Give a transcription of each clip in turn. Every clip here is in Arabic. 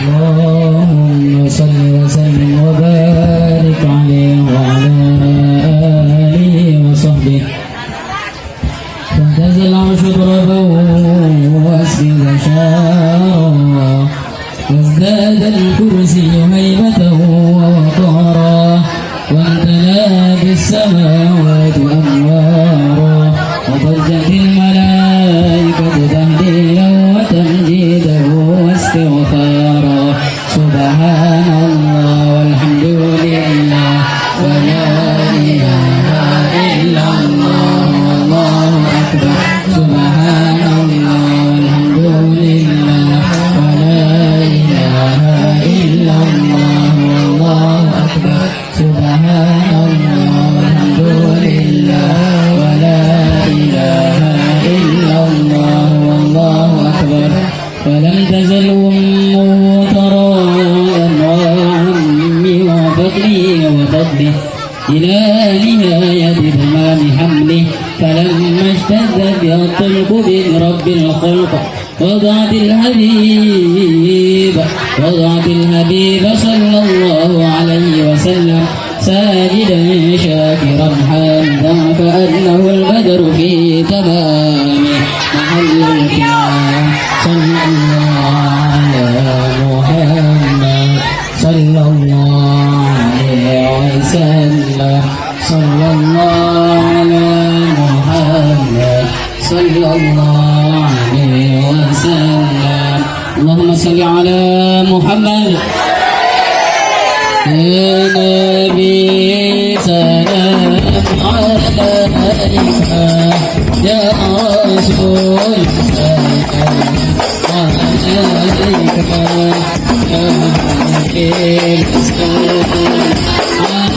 اللهم صل وسلم وبارك عليه وعلى آله وصحبه فانتزل العرش ضربه واسجد شارا وازداد الكرسي هيبته ووقارا وامتلأ بالسماوات أنوارا وضجت الملائكة تهليلا وتمجيدا واستغفارا سبحان الله والحمد لله ولا إله إلا الله والله أكبر سبحان الله والحمد لله ولا إله إلا الله والله أكبر سبحان الله والحمد لله ولا إله إلا الله والله أكبر فلم تزل أمه ترى أنواع عمي وفضلي وفضله إلى نهاية تمام حمله فلما اشتد بها الطلب من رب الخلق وضعت الحبيب صلى الله عليه وسلم ساجدا شاكرا حامدا كأنه البدر في تمام محل الكرام صلى الله على محمد صلى الله عليه وسلم صلى الله على محمد صلى الله عليه وسلم اللهم صل على محمد يا نبي سلام عليك يا رسول سلام عليك يا حبيب سلام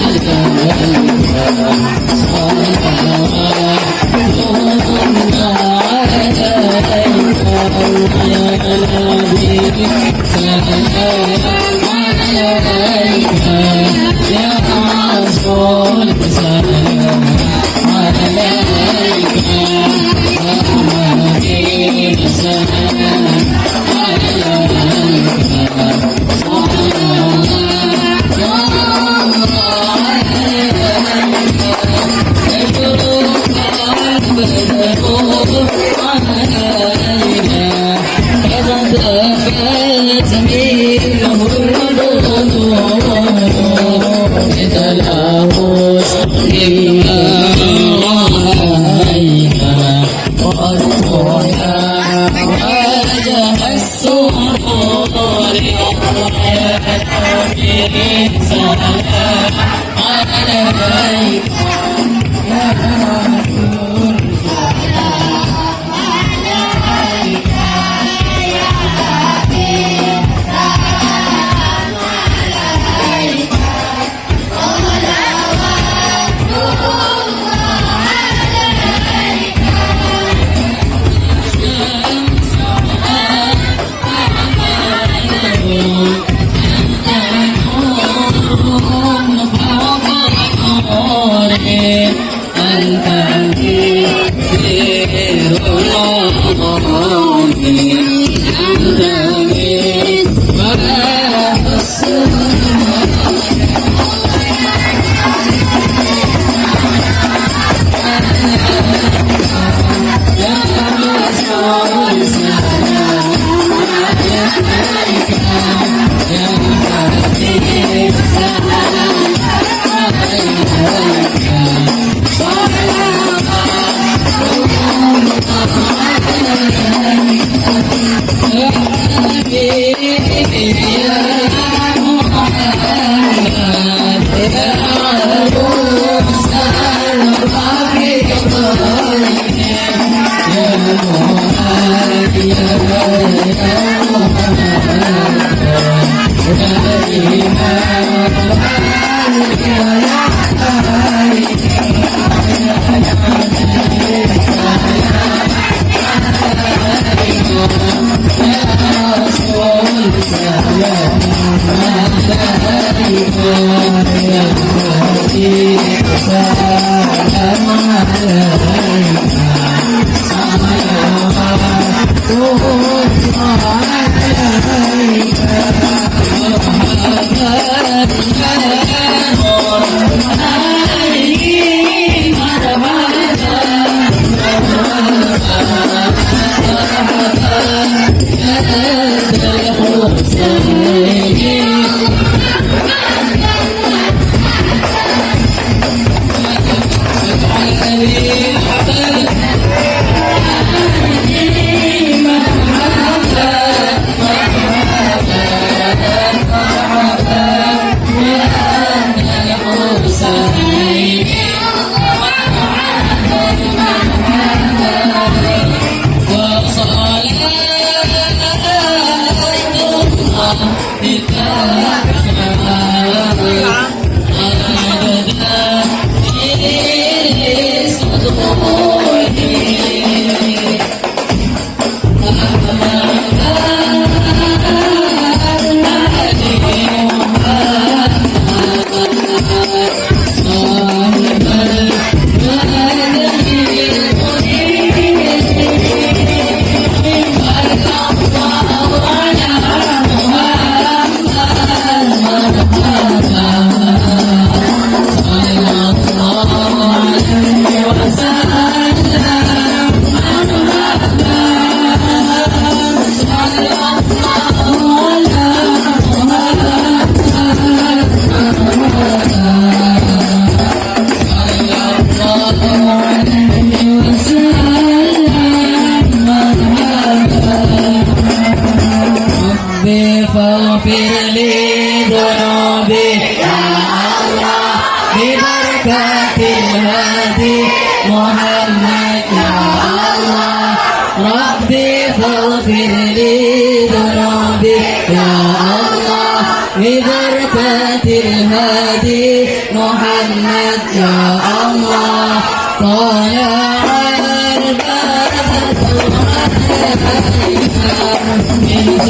عليك يا رسول سلام عليك يا حبيب سلام عليك فاغفر لي ذنوبي يا الله ببركة الهادي محمد يا الله ربي فاغفر لي ذنوبي يا الله ببركة الهادي محمد يا الله طلع البدر من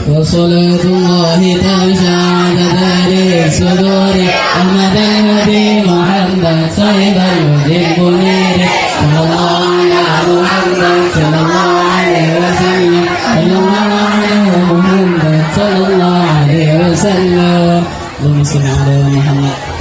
وصلاة الله تغشى على ذلك صدور أحمد الهدي محمد صاحب الوجه المنير صلى الله على محمد صلى الله عليه وسلم صلى الله على محمد صلى الله عليه وسلم اللهم صل على محمد